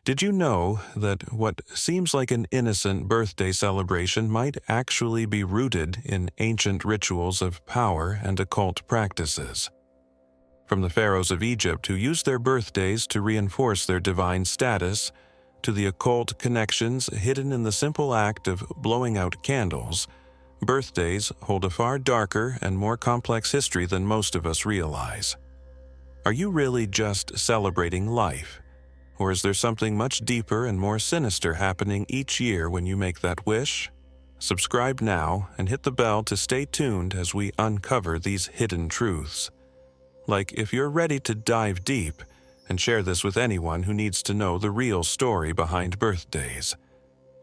Did you know that what seems like an innocent birthday celebration might actually be rooted in ancient rituals of power and occult practices? From the pharaohs of Egypt who used their birthdays to reinforce their divine status, to the occult connections hidden in the simple act of blowing out candles, birthdays hold a far darker and more complex history than most of us realize. Are you really just celebrating life? Or is there something much deeper and more sinister happening each year when you make that wish? Subscribe now and hit the bell to stay tuned as we uncover these hidden truths. Like, if you're ready to dive deep and share this with anyone who needs to know the real story behind birthdays.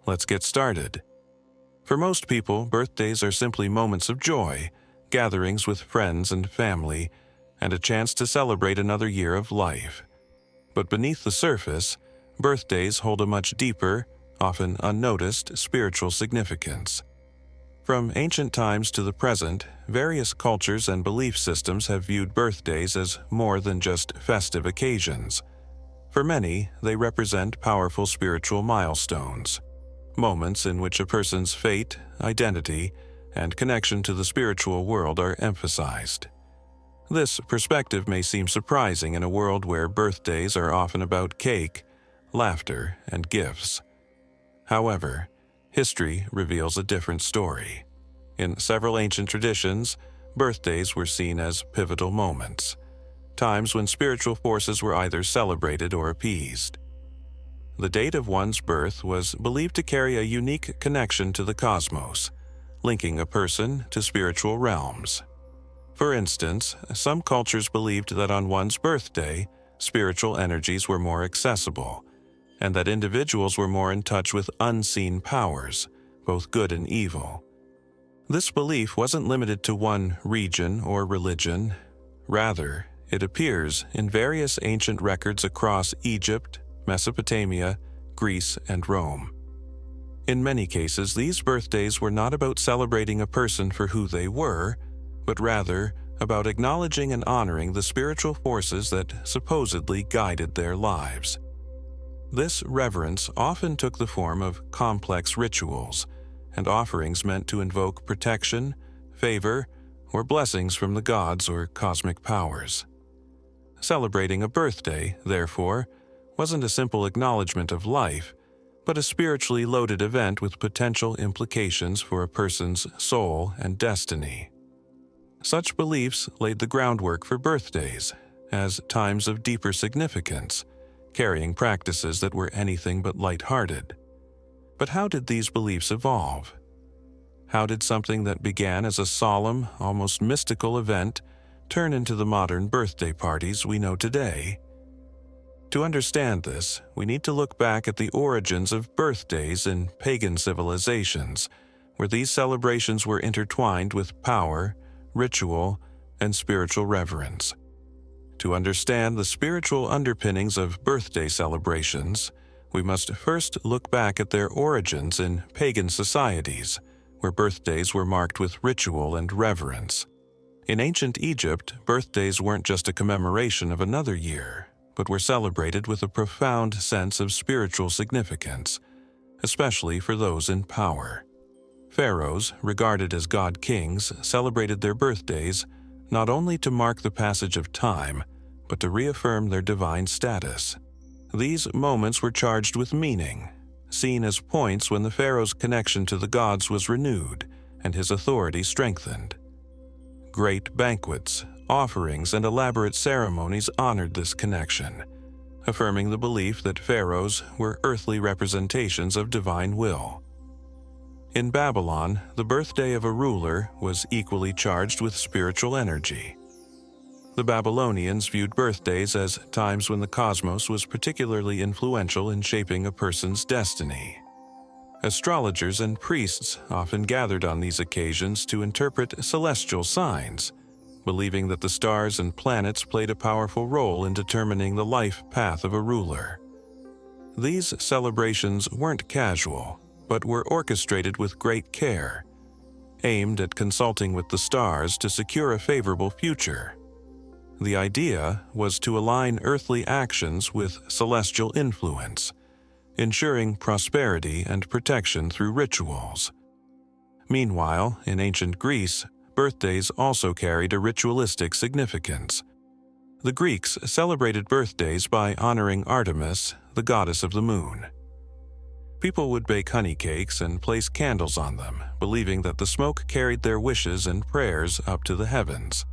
Let's get started. For most people, birthdays are simply moments of joy, gatherings with friends and family, and a chance to celebrate another year of life. But beneath the surface, birthdays hold a much deeper, often unnoticed, spiritual significance. From ancient times to the present, various cultures and belief systems have viewed birthdays as more than just festive occasions. For many, they represent powerful spiritual milestones, moments in which a person's fate, identity, and connection to the spiritual world are emphasized. This perspective may seem surprising in a world where birthdays are often about cake, laughter, and gifts. However, history reveals a different story. In several ancient traditions, birthdays were seen as pivotal moments, times when spiritual forces were either celebrated or appeased. The date of one's birth was believed to carry a unique connection to the cosmos, linking a person to spiritual realms. For instance, some cultures believed that on one's birthday, spiritual energies were more accessible, and that individuals were more in touch with unseen powers, both good and evil. This belief wasn't limited to one region or religion. Rather, it appears in various ancient records across Egypt, Mesopotamia, Greece, and Rome. In many cases, these birthdays were not about celebrating a person for who they were, but rather about acknowledging and honoring the spiritual forces that supposedly guided their lives. This reverence often took the form of complex rituals and offerings meant to invoke protection, favor, or blessings from the gods or cosmic powers. Celebrating a birthday, therefore, wasn't a simple acknowledgement of life, but a spiritually loaded event with potential implications for a person's soul and destiny. Such beliefs laid the groundwork for birthdays as times of deeper significance, carrying practices that were anything but lighthearted. But how did these beliefs evolve? How did something that began as a solemn, almost mystical event turn into the modern birthday parties we know today? To understand this, we need to look back at the origins of birthdays in pagan civilizations, where these celebrations were intertwined with power, ritual, and spiritual reverence. To understand the spiritual underpinnings of birthday celebrations, we must first look back at their origins in pagan societies, where birthdays were marked with ritual and reverence. In ancient Egypt, birthdays weren't just a commemoration of another year, but were celebrated with a profound sense of spiritual significance, especially for those in power. Pharaohs, regarded as god-kings, celebrated their birthdays not only to mark the passage of time, but to reaffirm their divine status. These moments were charged with meaning, seen as points when the pharaoh's connection to the gods was renewed and his authority strengthened. Great banquets, offerings, and elaborate ceremonies honored this connection, affirming the belief that pharaohs were earthly representations of divine will. In Babylon, the birthday of a ruler was equally charged with spiritual energy. The Babylonians viewed birthdays as times when the cosmos was particularly influential in shaping a person's destiny. Astrologers and priests often gathered on these occasions to interpret celestial signs, believing that the stars and planets played a powerful role in determining the life path of a ruler. These celebrations weren't casual, but were orchestrated with great care, aimed at consulting with the stars to secure a favorable future. The idea was to align earthly actions with celestial influence, ensuring prosperity and protection through rituals. Meanwhile, in ancient Greece, birthdays also carried a ritualistic significance. The Greeks celebrated birthdays by honoring Artemis, the goddess of the moon. People would bake honey cakes and place candles on them, believing that the smoke carried their wishes and prayers up to the heavens.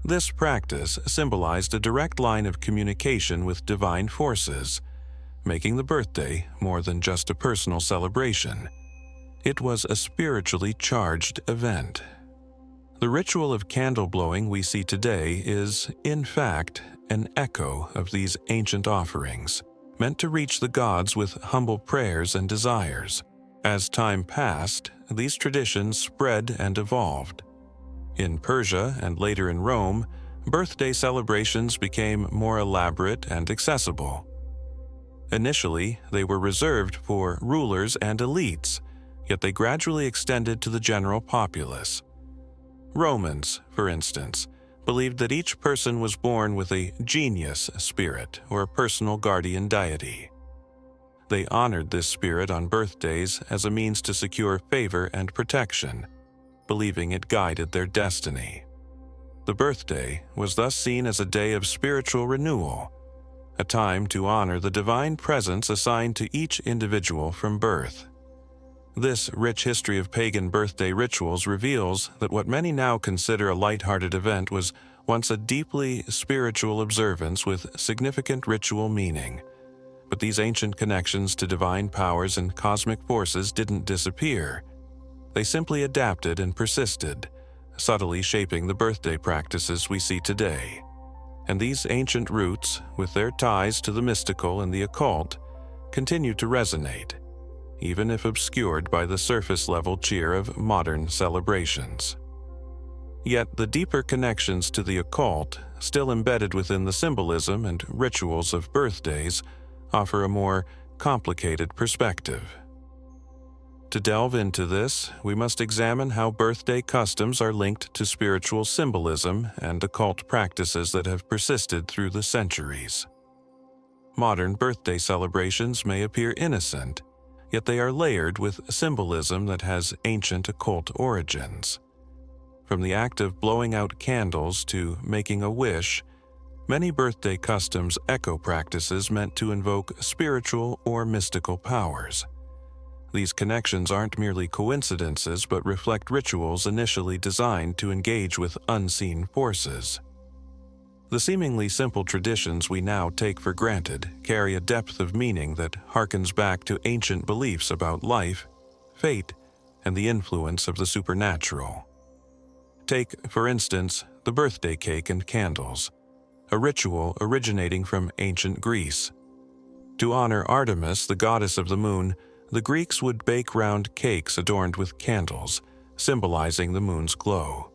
This practice symbolized a direct line of communication with divine forces, making the birthday more than just a personal celebration. It was a spiritually charged event. The ritual of candle blowing we see today is, in fact, an echo of these ancient offerings, meant to reach the gods with humble prayers and desires. As time passed, these traditions spread and evolved. In Persia and later in Rome, birthday celebrations became more elaborate and accessible. Initially, they were reserved for rulers and elites, yet they gradually extended to the general populace. Romans, for instance, believed that each person was born with a genius spirit or a personal guardian deity. They honored this spirit on birthdays as a means to secure favor and protection, believing it guided their destiny. The birthday was thus seen as a day of spiritual renewal, a time to honor the divine presence assigned to each individual from birth. This rich history of pagan birthday rituals reveals that what many now consider a lighthearted event was once a deeply spiritual observance with significant ritual meaning. But these ancient connections to divine powers and cosmic forces didn't disappear. They simply adapted and persisted, subtly shaping the birthday practices we see today. And these ancient roots, with their ties to the mystical and the occult, continue to resonate, even if obscured by the surface-level cheer of modern celebrations. Yet the deeper connections to the occult, still embedded within the symbolism and rituals of birthdays, offer a more complicated perspective. To delve into this, we must examine how birthday customs are linked to spiritual symbolism and occult practices that have persisted through the centuries. Modern birthday celebrations may appear innocent, yet they are layered with symbolism that has ancient occult origins. From the act of blowing out candles to making a wish, many birthday customs echo practices meant to invoke spiritual or mystical powers. These connections aren't merely coincidences but reflect rituals initially designed to engage with unseen forces. The seemingly simple traditions we now take for granted carry a depth of meaning that harkens back to ancient beliefs about life, fate, and the influence of the supernatural. Take, for instance, the birthday cake and candles, a ritual originating from ancient Greece. To honor Artemis, the goddess of the moon, the Greeks would bake round cakes adorned with candles, symbolizing the moon's glow.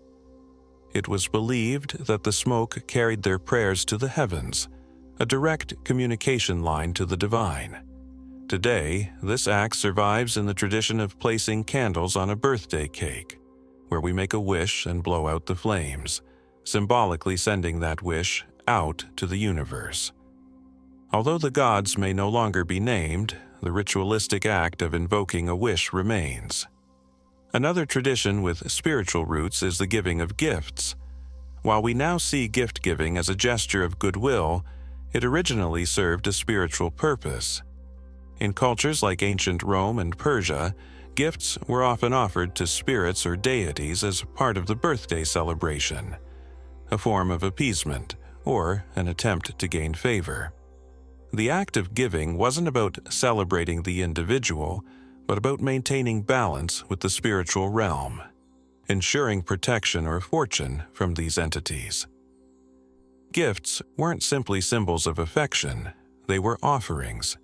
It was believed that the smoke carried their prayers to the heavens, a direct communication line to the divine. Today, this act survives in the tradition of placing candles on a birthday cake, where we make a wish and blow out the flames, symbolically sending that wish out to the universe. Although the gods may no longer be named, the ritualistic act of invoking a wish remains. Another tradition with spiritual roots is the giving of gifts. While we now see gift-giving as a gesture of goodwill, it originally served a spiritual purpose. In cultures like ancient Rome and Persia, gifts were often offered to spirits or deities as part of the birthday celebration, a form of appeasement or an attempt to gain favor. The act of giving wasn't about celebrating the individual, but about maintaining balance with the spiritual realm, ensuring protection or fortune from these entities. Gifts weren't simply symbols of affection, they were offerings,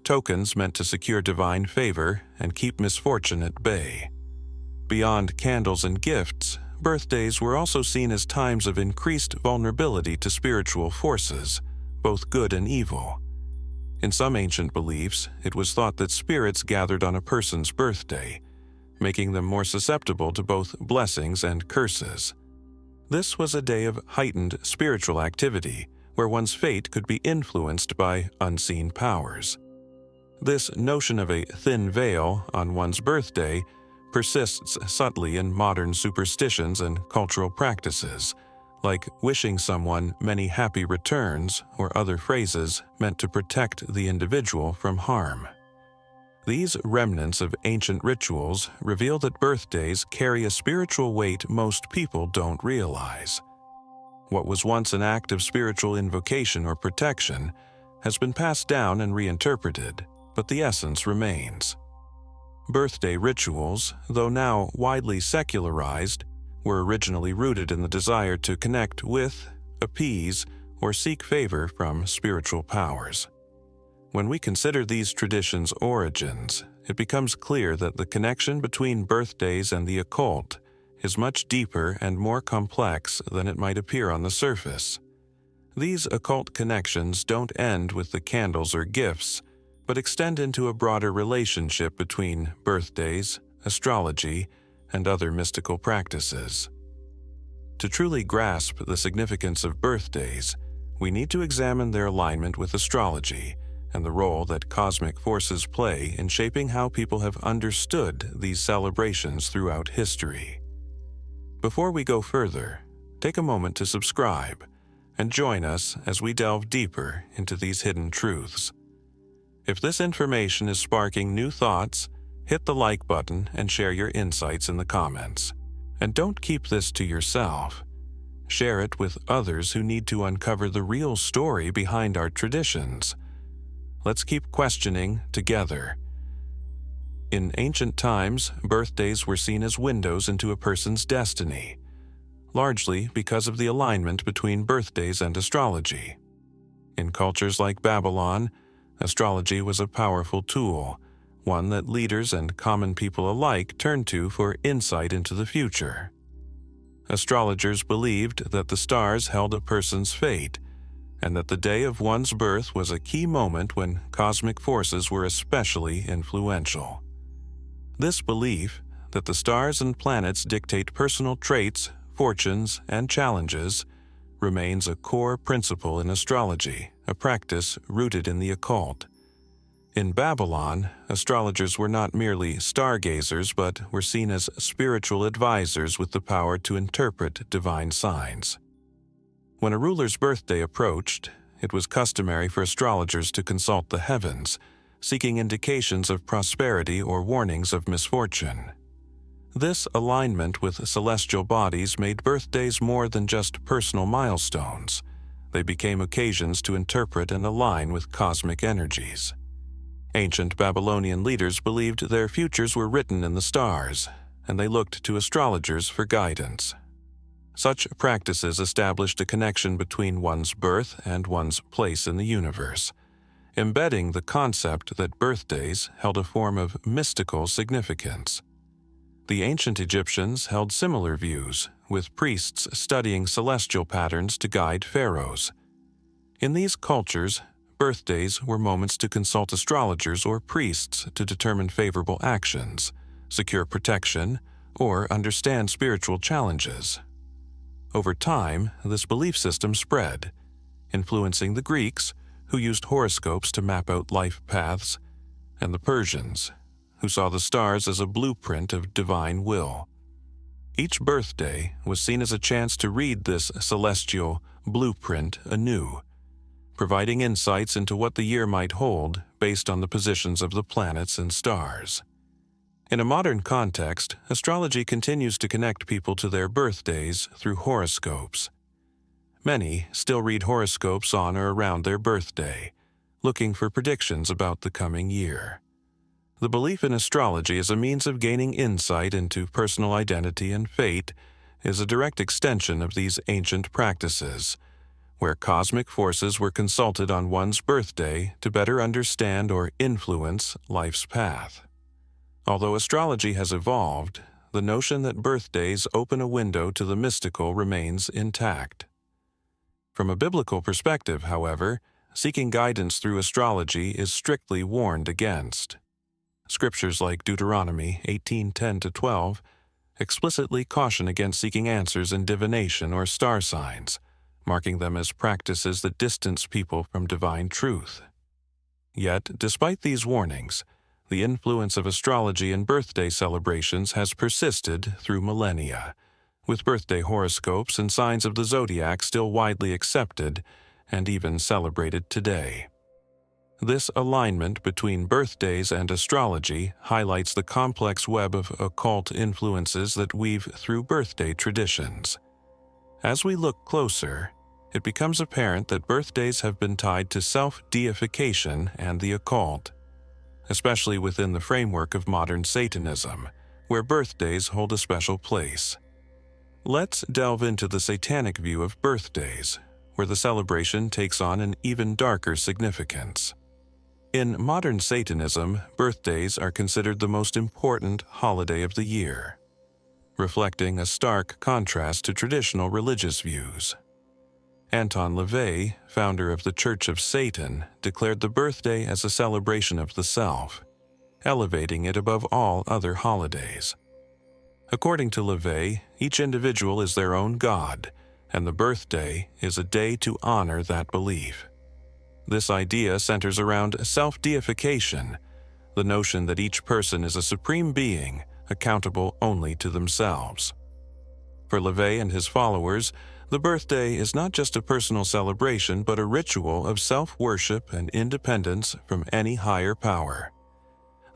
tokens meant to secure divine favor and keep misfortune at bay. Beyond candles and gifts, birthdays were also seen as times of increased vulnerability to spiritual forces, both good and evil. In some ancient beliefs, it was thought that spirits gathered on a person's birthday, making them more susceptible to both blessings and curses. This was a day of heightened spiritual activity, where one's fate could be influenced by unseen powers. This notion of a thin veil on one's birthday persists subtly in modern superstitions and cultural practices, like wishing someone many happy returns or other phrases meant to protect the individual from harm. These remnants of ancient rituals reveal that birthdays carry a spiritual weight most people don't realize. What was once an act of spiritual invocation or protection has been passed down and reinterpreted, but the essence remains. Birthday rituals, though now widely secularized, were originally rooted in the desire to connect with, appease, or seek favor from spiritual powers. When we consider these traditions' origins, it becomes clear that the connection between birthdays and the occult is much deeper and more complex than it might appear on the surface. These occult connections don't end with the candles or gifts, but extend into a broader relationship between birthdays, astrology, and other mystical practices. To truly grasp the significance of birthdays, we need to examine their alignment with astrology and the role that cosmic forces play in shaping how people have understood these celebrations throughout history. Before we go further, take a moment to subscribe and join us as we delve deeper into these hidden truths. If this information is sparking new thoughts, hit the like button and share your insights in the comments. And don't keep this to yourself. Share it with others who need to uncover the real story behind our traditions. Let's keep questioning together. In ancient times, birthdays were seen as windows into a person's destiny, largely because of the alignment between birthdays and astrology. In cultures like Babylon, astrology was a powerful tool, one that leaders and common people alike turned to for insight into the future. Astrologers believed that the stars held a person's fate, and that the day of one's birth was a key moment when cosmic forces were especially influential. This belief, that the stars and planets dictate personal traits, fortunes, and challenges, remains a core principle in astrology, a practice rooted in the occult. In Babylon, astrologers were not merely stargazers but were seen as spiritual advisors with the power to interpret divine signs. When a ruler's birthday approached, it was customary for astrologers to consult the heavens, seeking indications of prosperity or warnings of misfortune. This alignment with celestial bodies made birthdays more than just personal milestones. They became occasions to interpret and align with cosmic energies. Ancient Babylonian leaders believed their futures were written in the stars, and they looked to astrologers for guidance. Such practices established a connection between one's birth and one's place in the universe, embedding the concept that birthdays held a form of mystical significance. The ancient Egyptians held similar views, with priests studying celestial patterns to guide pharaohs. In these cultures, birthdays were moments to consult astrologers or priests to determine favorable actions, secure protection, or understand spiritual challenges. Over time, this belief system spread, influencing the Greeks, who used horoscopes to map out life paths, and the Persians, who saw the stars as a blueprint of divine will. Each birthday was seen as a chance to read this celestial blueprint anew, providing insights into what the year might hold based on the positions of the planets and stars. In a modern context, astrology continues to connect people to their birthdays through horoscopes. Many still read horoscopes on or around their birthday, looking for predictions about the coming year. The belief in astrology as a means of gaining insight into personal identity and fate is a direct extension of these ancient practices, where cosmic forces were consulted on one's birthday to better understand or influence life's path. Although astrology has evolved, the notion that birthdays open a window to the mystical remains intact. From a biblical perspective, however, seeking guidance through astrology is strictly warned against. Scriptures like Deuteronomy 18:10-12 explicitly caution against seeking answers in divination or star signs, marking them as practices that distance people from divine truth. Yet, despite these warnings, the influence of astrology in birthday celebrations has persisted through millennia, with birthday horoscopes and signs of the zodiac still widely accepted and even celebrated today. This alignment between birthdays and astrology highlights the complex web of occult influences that weave through birthday traditions. As we look closer, it becomes apparent that birthdays have been tied to self-deification and the occult, especially within the framework of modern Satanism, where birthdays hold a special place. Let's delve into the satanic view of birthdays, where the celebration takes on an even darker significance. In modern Satanism, birthdays are considered the most important holiday of the year, reflecting a stark contrast to traditional religious views. Anton LaVey, founder of the Church of Satan, declared the birthday as a celebration of the self, elevating it above all other holidays. According to LaVey, each individual is their own god, and the birthday is a day to honor that belief. This idea centers around self-deification, the notion that each person is a supreme being accountable only to themselves. For LaVey and his followers, the birthday is not just a personal celebration but a ritual of self-worship and independence from any higher power.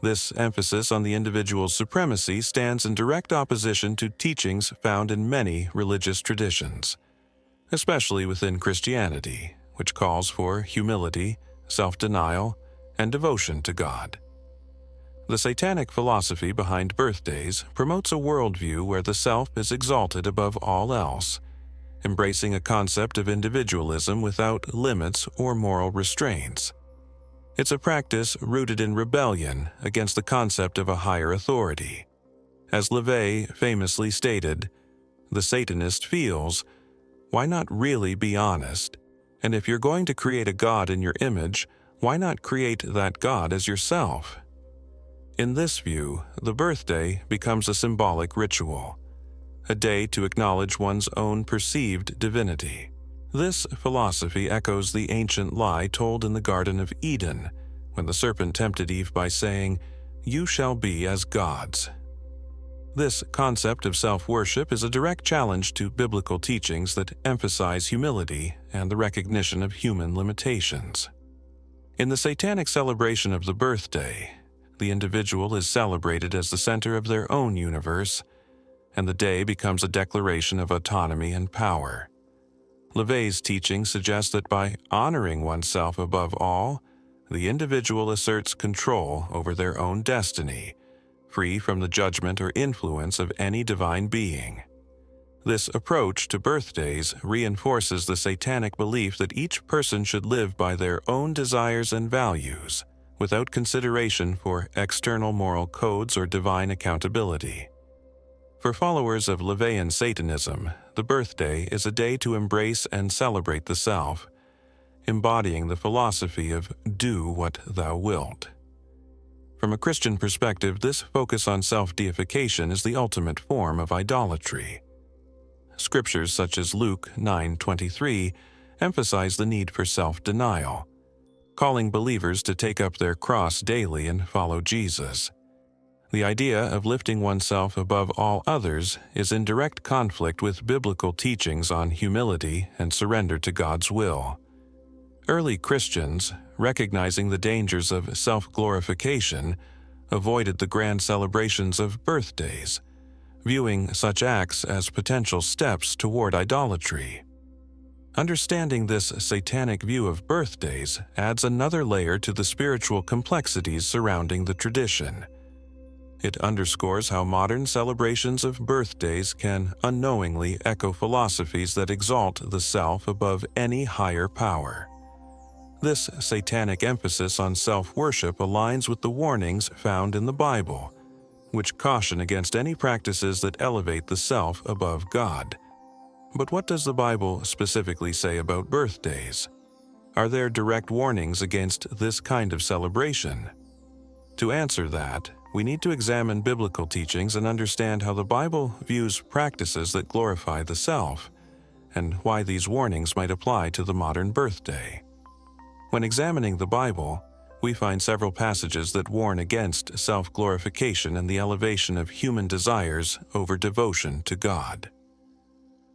This emphasis on the individual's supremacy stands in direct opposition to teachings found in many religious traditions, especially within Christianity, which calls for humility, self-denial, and devotion to God. The Satanic philosophy behind birthdays promotes a worldview where the self is exalted above all else, embracing a concept of individualism without limits or moral restraints. It's a practice rooted in rebellion against the concept of a higher authority. As LaVey famously stated, "The Satanist feels, why not really be honest? And if you're going to create a god in your image, why not create that god as yourself?" In this view, the birthday becomes a symbolic ritual, a day to acknowledge one's own perceived divinity. This philosophy echoes the ancient lie told in the Garden of Eden, when the serpent tempted Eve by saying, "You shall be as gods." This concept of self-worship is a direct challenge to biblical teachings that emphasize humility and the recognition of human limitations. In the Satanic celebration of the birthday, the individual is celebrated as the center of their own universe, and the day becomes a declaration of autonomy and power. LaVey's teaching suggests that by honoring oneself above all, the individual asserts control over their own destiny, free from the judgment or influence of any divine being. This approach to birthdays reinforces the Satanic belief that each person should live by their own desires and values, without consideration for external moral codes or divine accountability. For followers of LaVeyan Satanism, the birthday is a day to embrace and celebrate the self, embodying the philosophy of "do what thou wilt." From a Christian perspective, this focus on self-deification is the ultimate form of idolatry. Scriptures such as Luke 9:23 emphasize the need for self-denial, calling believers to take up their cross daily and follow Jesus. The idea of lifting oneself above all others is in direct conflict with biblical teachings on humility and surrender to God's will. Early Christians, recognizing the dangers of self-glorification, avoided the grand celebrations of birthdays, viewing such acts as potential steps toward idolatry. Understanding this Satanic view of birthdays adds another layer to the spiritual complexities surrounding the tradition. It underscores how modern celebrations of birthdays can unknowingly echo philosophies that exalt the self above any higher power. This Satanic emphasis on self-worship aligns with the warnings found in the Bible, which caution against any practices that elevate the self above God. But what does the Bible specifically say about birthdays? Are there direct warnings against this kind of celebration? To answer that, we need to examine biblical teachings and understand how the Bible views practices that glorify the self, and why these warnings might apply to the modern birthday. When examining the Bible, we find several passages that warn against self-glorification and the elevation of human desires over devotion to God.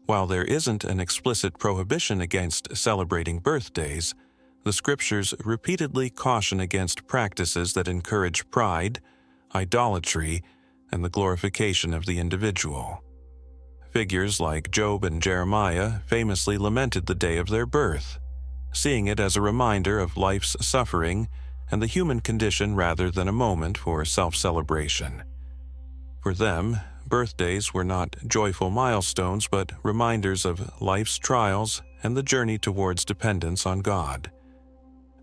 While there isn't an explicit prohibition against celebrating birthdays, the Scriptures repeatedly caution against practices that encourage pride, idolatry, and the glorification of the individual. Figures like Job and Jeremiah famously lamented the day of their birth, seeing it as a reminder of life's suffering and the human condition rather than a moment for self-celebration. For them, birthdays were not joyful milestones but reminders of life's trials and the journey towards dependence on God.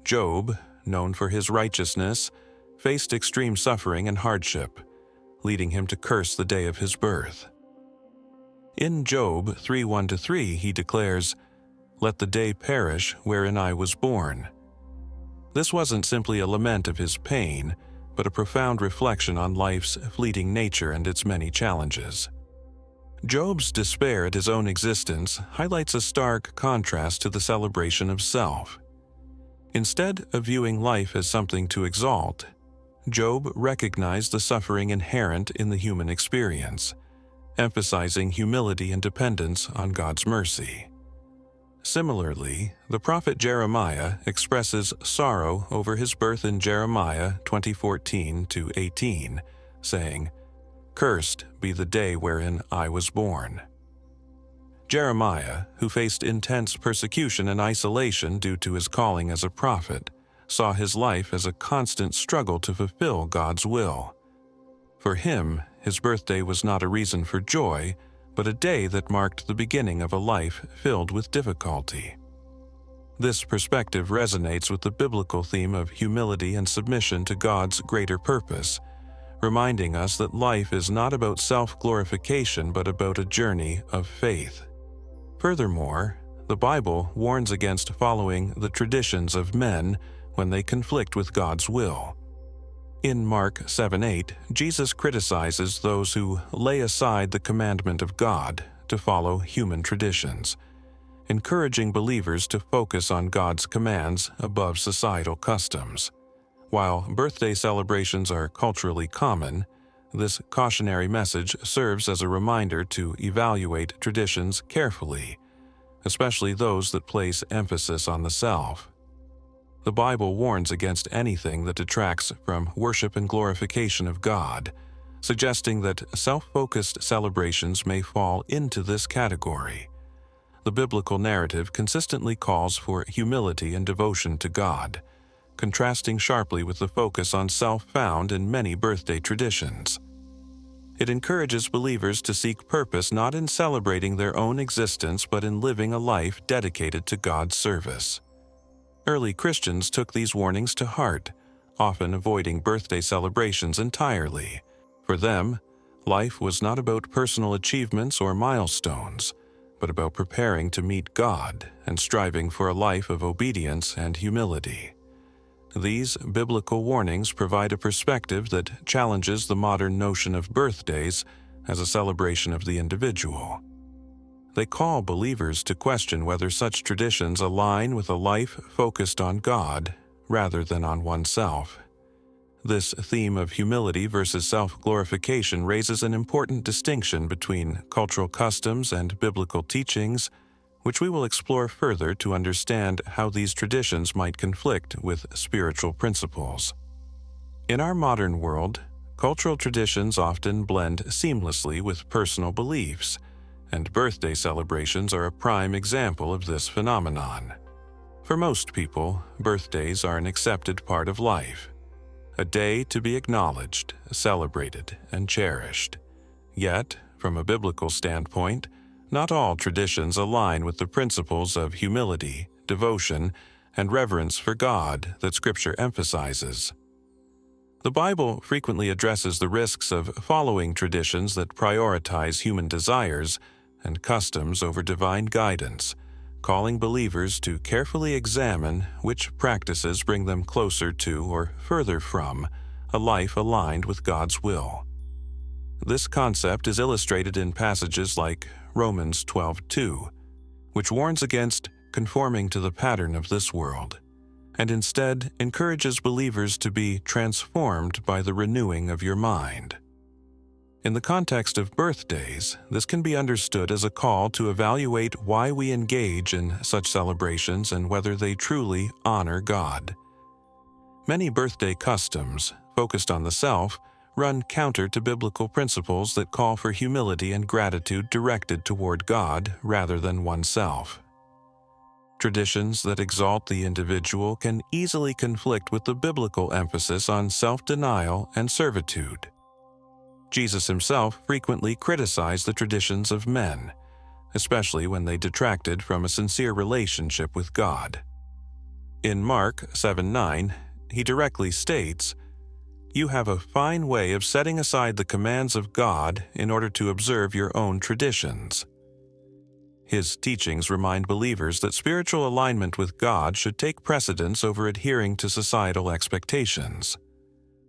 Job, known for his righteousness, faced extreme suffering and hardship, leading him to curse the day of his birth. In Job 3:1-3, he declares, "Let the day perish wherein I was born." This wasn't simply a lament of his pain, but a profound reflection on life's fleeting nature and its many challenges. Job's despair at his own existence highlights a stark contrast to the celebration of self. Instead of viewing life as something to exalt, Job recognized the suffering inherent in the human experience, emphasizing humility and dependence on God's mercy. Similarly, the prophet Jeremiah expresses sorrow over his birth in Jeremiah 20:14-18, saying, "Cursed be the day wherein I was born." Jeremiah, who faced intense persecution and isolation due to his calling as a prophet, saw his life as a constant struggle to fulfill God's will. For him, his birthday was not a reason for joy, but a day that marked the beginning of a life filled with difficulty. This perspective resonates with the biblical theme of humility and submission to God's greater purpose, reminding us that life is not about self-glorification but about a journey of faith. Furthermore, the Bible warns against following the traditions of men when they conflict with God's will. In Mark 7:8, Jesus criticizes those who lay aside the commandment of God to follow human traditions, encouraging believers to focus on God's commands above societal customs. While birthday celebrations are culturally common, this cautionary message serves as a reminder to evaluate traditions carefully, especially those that place emphasis on the self. The Bible warns against anything that detracts from worship and glorification of God, suggesting that self-focused celebrations may fall into this category. The biblical narrative consistently calls for humility and devotion to God, contrasting sharply with the focus on self found in many birthday traditions. It encourages believers to seek purpose not in celebrating their own existence but in living a life dedicated to God's service. Early Christians took these warnings to heart, often avoiding birthday celebrations entirely. For them, life was not about personal achievements or milestones, but about preparing to meet God and striving for a life of obedience and humility. These biblical warnings provide a perspective that challenges the modern notion of birthdays as a celebration of the individual. They call believers to question whether such traditions align with a life focused on God rather than on oneself. This theme of humility versus self-glorification raises an important distinction between cultural customs and biblical teachings, which we will explore further to understand how these traditions might conflict with spiritual principles. In our modern world, cultural traditions often blend seamlessly with personal beliefs, and birthday celebrations are a prime example of this phenomenon. For most people, birthdays are an accepted part of life, a day to be acknowledged, celebrated, and cherished. Yet, from a biblical standpoint, not all traditions align with the principles of humility, devotion, and reverence for God that Scripture emphasizes. The Bible frequently addresses the risks of following traditions that prioritize human desires and customs over divine guidance, calling believers to carefully examine which practices bring them closer to or further from a life aligned with God's will. This concept is illustrated in passages like Romans 12:2, which warns against conforming to the pattern of this world, and instead encourages believers to be transformed by the renewing of your mind. In the context of birthdays, this can be understood as a call to evaluate why we engage in such celebrations and whether they truly honor God. Many birthday customs, focused on the self, run counter to biblical principles that call for humility and gratitude directed toward God rather than oneself. Traditions that exalt the individual can easily conflict with the biblical emphasis on self-denial and servitude. Jesus himself frequently criticized the traditions of men, especially when they detracted from a sincere relationship with God. In Mark 7:9, he directly states, "You have a fine way of setting aside the commands of God in order to observe your own traditions." His teachings remind believers that spiritual alignment with God should take precedence over adhering to societal expectations.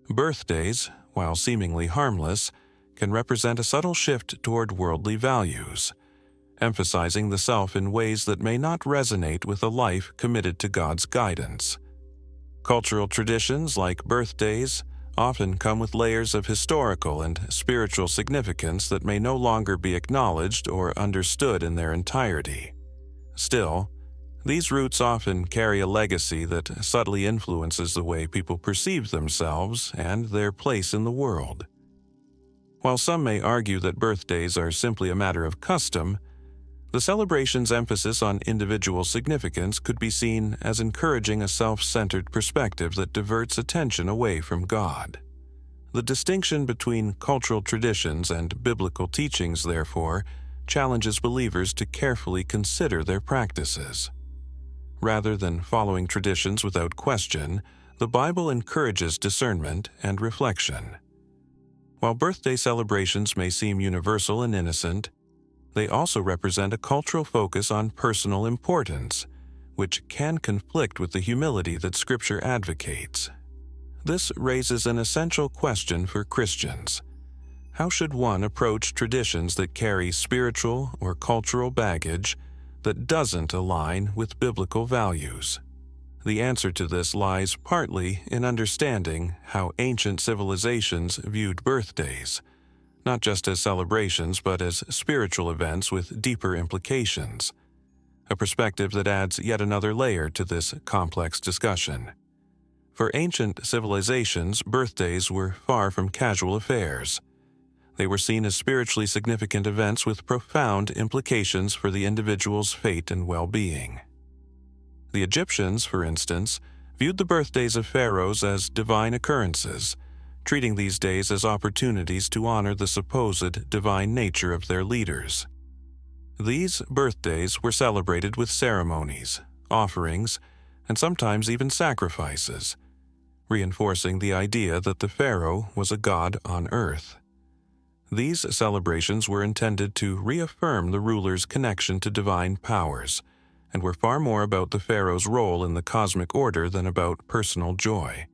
Birthdays, while seemingly harmless, can represent a subtle shift toward worldly values, emphasizing the self in ways that may not resonate with a life committed to God's guidance. Cultural traditions like birthdays often come with layers of historical and spiritual significance that may no longer be acknowledged or understood in their entirety. Still, these roots often carry a legacy that subtly influences the way people perceive themselves and their place in the world. While some may argue that birthdays are simply a matter of custom, the celebration's emphasis on individual significance could be seen as encouraging a self-centered perspective that diverts attention away from God. The distinction between cultural traditions and biblical teachings, therefore, challenges believers to carefully consider their practices. Rather than following traditions without question, the Bible encourages discernment and reflection. While birthday celebrations may seem universal and innocent, they also represent a cultural focus on personal importance, which can conflict with the humility that Scripture advocates. This raises an essential question for Christians. How should one approach traditions that carry spiritual or cultural baggage that doesn't align with biblical values? The answer to this lies partly in understanding how ancient civilizations viewed birthdays, not just as celebrations but as spiritual events with deeper implications, a perspective that adds yet another layer to this complex discussion. For ancient civilizations, birthdays were far from casual affairs. They were seen as spiritually significant events with profound implications for the individual's fate and well-being. The Egyptians, for instance, viewed the birthdays of pharaohs as divine occurrences, treating these days as opportunities to honor the supposed divine nature of their leaders. These birthdays were celebrated with ceremonies, offerings, and sometimes even sacrifices, reinforcing the idea that the pharaoh was a god on earth. These celebrations were intended to reaffirm the ruler's connection to divine powers, and were far more about the pharaoh's role in the cosmic order than about personal joy.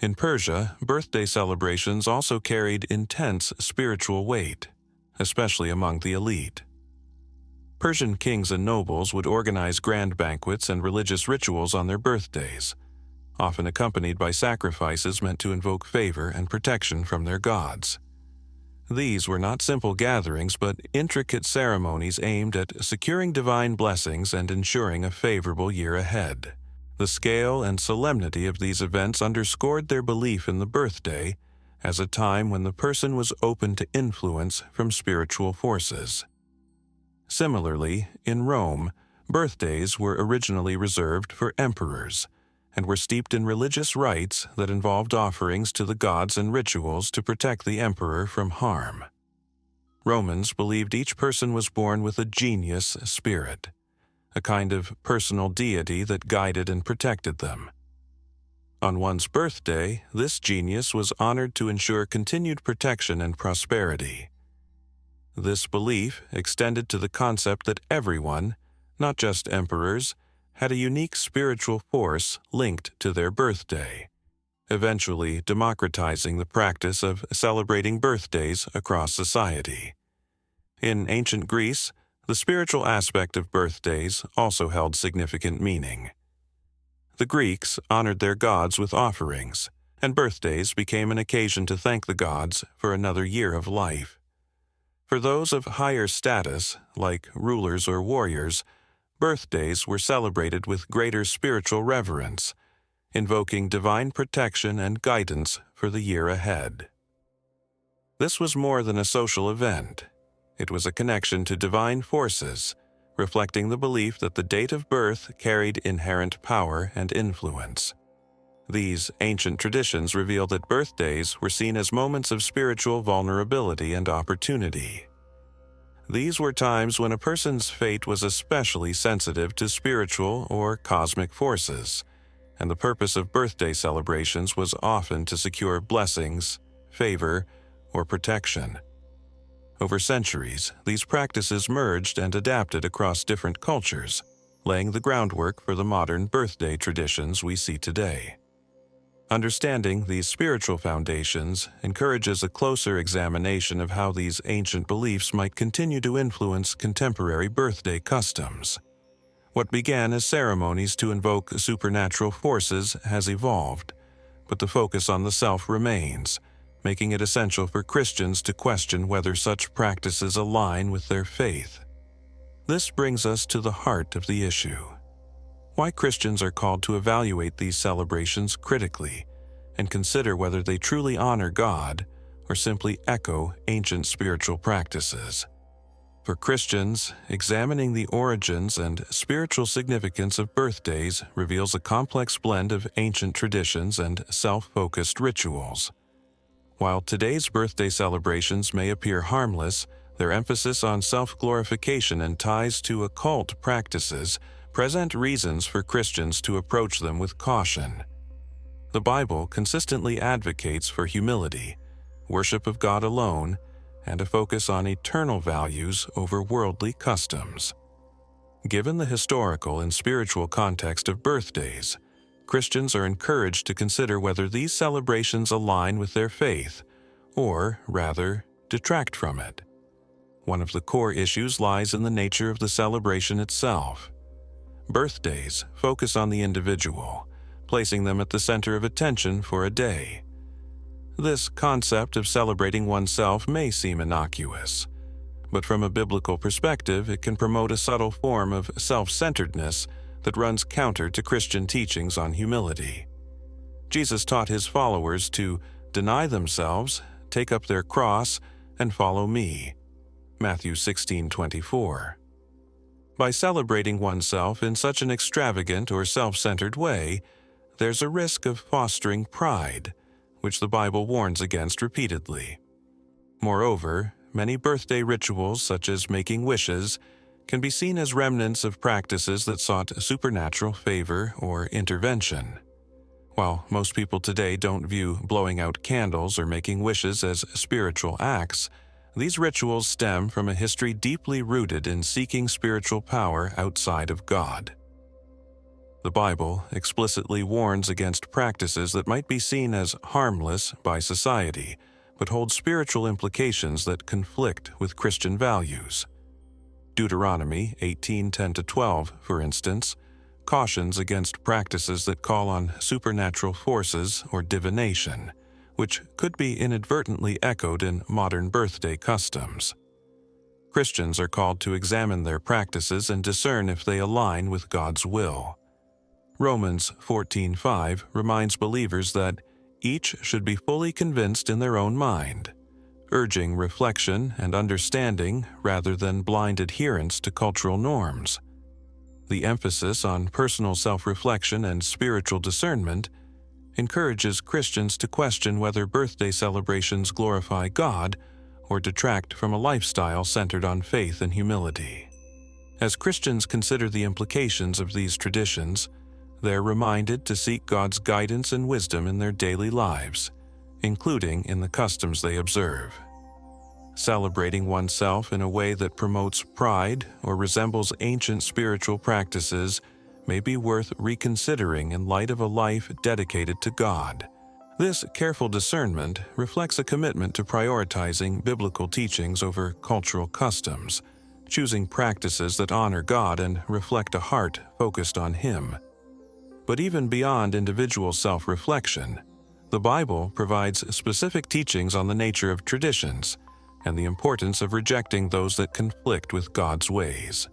In Persia, birthday celebrations also carried intense spiritual weight, especially among the elite. Persian kings and nobles would organize grand banquets and religious rituals on their birthdays, often accompanied by sacrifices meant to invoke favor and protection from their gods. These were not simple gatherings, but intricate ceremonies aimed at securing divine blessings and ensuring a favorable year ahead. The scale and solemnity of these events underscored their belief in the birthday as a time when the person was open to influence from spiritual forces. Similarly, in Rome, birthdays were originally reserved for emperors and were steeped in religious rites that involved offerings to the gods and rituals to protect the emperor from harm. Romans believed each person was born with a genius spirit, a kind of personal deity that guided and protected them. On one's birthday, this genius was honored to ensure continued protection and prosperity. This belief extended to the concept that everyone, not just emperors, had a unique spiritual force linked to their birthday, eventually democratizing the practice of celebrating birthdays across society. In ancient Greece, the spiritual aspect of birthdays also held significant meaning. The Greeks honored their gods with offerings, and birthdays became an occasion to thank the gods for another year of life. For those of higher status, like rulers or warriors, birthdays were celebrated with greater spiritual reverence, invoking divine protection and guidance for the year ahead. This was more than a social event. It was a connection to divine forces, reflecting the belief that the date of birth carried inherent power and influence. These ancient traditions reveal that birthdays were seen as moments of spiritual vulnerability and opportunity. These were times when a person's fate was especially sensitive to spiritual or cosmic forces, and the purpose of birthday celebrations was often to secure blessings, favor, or protection. Over centuries, these practices merged and adapted across different cultures, laying the groundwork for the modern birthday traditions we see today. Understanding these spiritual foundations encourages a closer examination of how these ancient beliefs might continue to influence contemporary birthday customs. What began as ceremonies to invoke supernatural forces has evolved, but the focus on the self remains, making it essential for Christians to question whether such practices align with their faith. This brings us to the heart of the issue: why Christians are called to evaluate these celebrations critically and consider whether they truly honor God or simply echo ancient spiritual practices. For Christians, examining the origins and spiritual significance of birthdays reveals a complex blend of ancient traditions and self-focused rituals. While today's birthday celebrations may appear harmless, their emphasis on self-glorification and ties to occult practices present reasons for Christians to approach them with caution. The Bible consistently advocates for humility, worship of God alone, and a focus on eternal values over worldly customs. Given the historical and spiritual context of birthdays, Christians are encouraged to consider whether these celebrations align with their faith, or, rather, detract from it. One of the core issues lies in the nature of the celebration itself. Birthdays focus on the individual, placing them at the center of attention for a day. This concept of celebrating oneself may seem innocuous, but from a biblical perspective, it can promote a subtle form of self-centeredness that runs counter to Christian teachings on humility. Jesus taught his followers to deny themselves, take up their cross, and follow me. Matthew 16:24. By celebrating oneself in such an extravagant or self-centered way, there's a risk of fostering pride, which the Bible warns against repeatedly. Moreover, many birthday rituals, such as making wishes, can be seen as remnants of practices that sought supernatural favor or intervention. While most people today don't view blowing out candles or making wishes as spiritual acts, these rituals stem from a history deeply rooted in seeking spiritual power outside of God. The Bible explicitly warns against practices that might be seen as harmless by society, but hold spiritual implications that conflict with Christian values. Deuteronomy 18:10-12, for instance, cautions against practices that call on supernatural forces or divination, which could be inadvertently echoed in modern birthday customs. Christians are called to examine their practices and discern if they align with God's will. Romans 14:5 reminds believers that each should be fully convinced in their own mind, urging reflection and understanding rather than blind adherence to cultural norms. The emphasis on personal self-reflection and spiritual discernment encourages Christians to question whether birthday celebrations glorify God or detract from a lifestyle centered on faith and humility. As Christians consider the implications of these traditions, they're reminded to seek God's guidance and wisdom in their daily lives, including in the customs they observe. Celebrating oneself in a way that promotes pride or resembles ancient spiritual practices may be worth reconsidering in light of a life dedicated to God. This careful discernment reflects a commitment to prioritizing biblical teachings over cultural customs, choosing practices that honor God and reflect a heart focused on Him. But even beyond individual self-reflection, the Bible provides specific teachings on the nature of traditions and the importance of rejecting those that conflict with God's ways.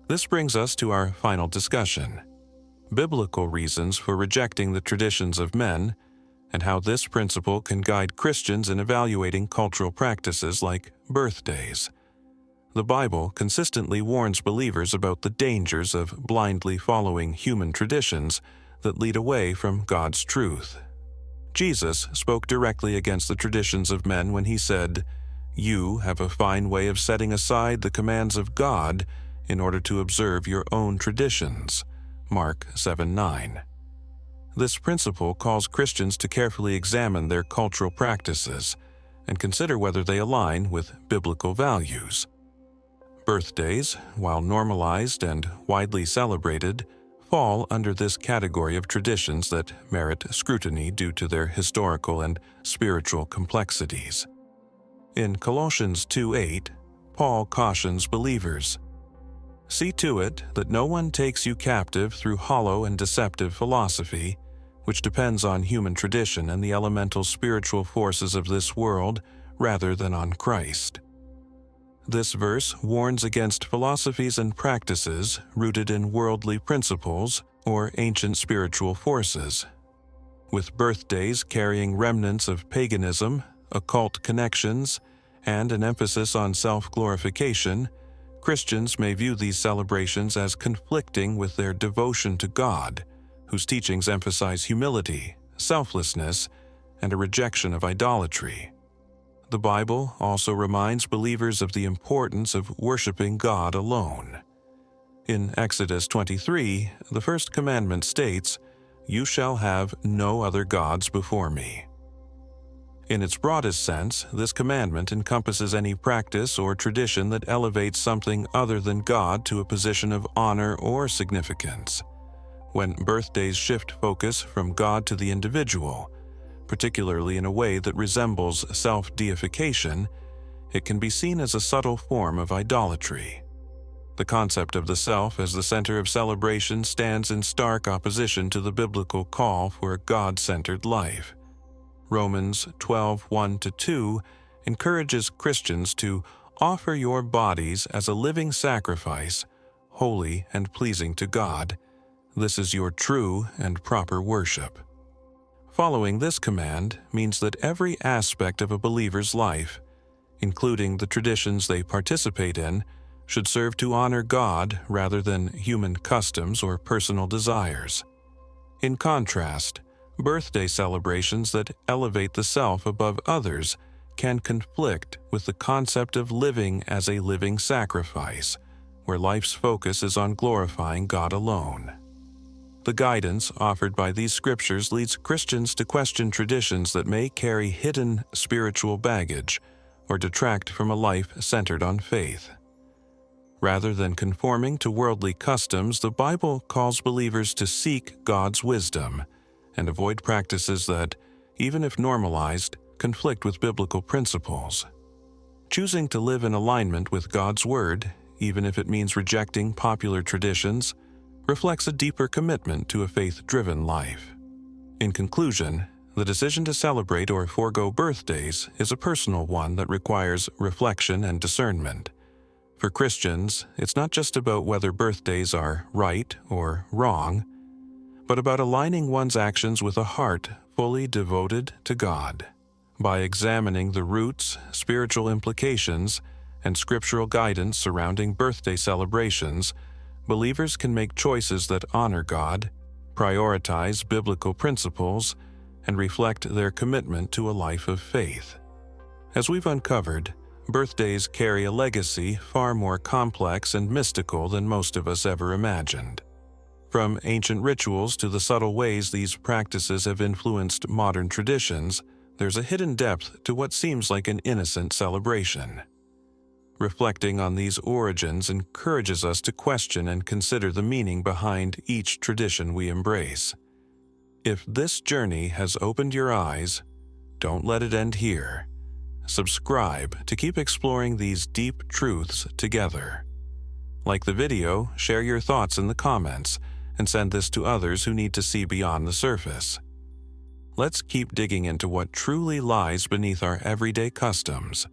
This brings us to our final discussion: biblical reasons for rejecting the traditions of men, and how this principle can guide Christians in evaluating cultural practices like birthdays. The Bible consistently warns believers about the dangers of blindly following human traditions that lead away from God's truth. Jesus spoke directly against the traditions of men when he said, "You have a fine way of setting aside the commands of God in order to observe your own traditions." Mark 7:9. This principle calls Christians to carefully examine their cultural practices and consider whether they align with biblical values. Birthdays, while normalized and widely celebrated, fall under this category of traditions that merit scrutiny due to their historical and spiritual complexities. In Colossians 2:8, Paul cautions believers, "See to it that no one takes you captive through hollow and deceptive philosophy, which depends on human tradition and the elemental spiritual forces of this world rather than on Christ." This verse warns against philosophies and practices rooted in worldly principles or ancient spiritual forces. With birthdays carrying remnants of paganism, occult connections, and an emphasis on self-glorification, Christians may view these celebrations as conflicting with their devotion to God, whose teachings emphasize humility, selflessness, and a rejection of idolatry. The Bible also reminds believers of the importance of worshiping God alone. In Exodus 23, the first commandment states, "You shall have no other gods before me." In its broadest sense, this commandment encompasses any practice or tradition that elevates something other than God to a position of honor or significance. When birthdays shift focus from God to the individual, particularly in a way that resembles self-deification, it can be seen as a subtle form of idolatry. The concept of the self as the center of celebration stands in stark opposition to the biblical call for a God-centered life. Romans 12:1-2 encourages Christians to offer your bodies as a living sacrifice, holy and pleasing to God. This is your true and proper worship. Following this command means that every aspect of a believer's life, including the traditions they participate in, should serve to honor God rather than human customs or personal desires. In contrast, birthday celebrations that elevate the self above others can conflict with the concept of living as a living sacrifice, where life's focus is on glorifying God alone. The guidance offered by these scriptures leads Christians to question traditions that may carry hidden spiritual baggage or detract from a life centered on faith. Rather than conforming to worldly customs, the Bible calls believers to seek God's wisdom and avoid practices that, even if normalized, conflict with biblical principles. Choosing to live in alignment with God's Word, even if it means rejecting popular traditions, reflects a deeper commitment to a faith-driven life. In conclusion, the decision to celebrate or forego birthdays is a personal one that requires reflection and discernment. For Christians, it's not just about whether birthdays are right or wrong, but about aligning one's actions with a heart fully devoted to God. By examining the roots, spiritual implications, and scriptural guidance surrounding birthday celebrations, believers can make choices that honor God, prioritize biblical principles, and reflect their commitment to a life of faith. As we've uncovered, birthdays carry a legacy far more complex and mystical than most of us ever imagined. From ancient rituals to the subtle ways these practices have influenced modern traditions, there's a hidden depth to what seems like an innocent celebration. Reflecting on these origins encourages us to question and consider the meaning behind each tradition we embrace. If this journey has opened your eyes, don't let it end here. Subscribe to keep exploring these deep truths together. Like the video, share your thoughts in the comments, and send this to others who need to see beyond the surface. Let's keep digging into what truly lies beneath our everyday customs.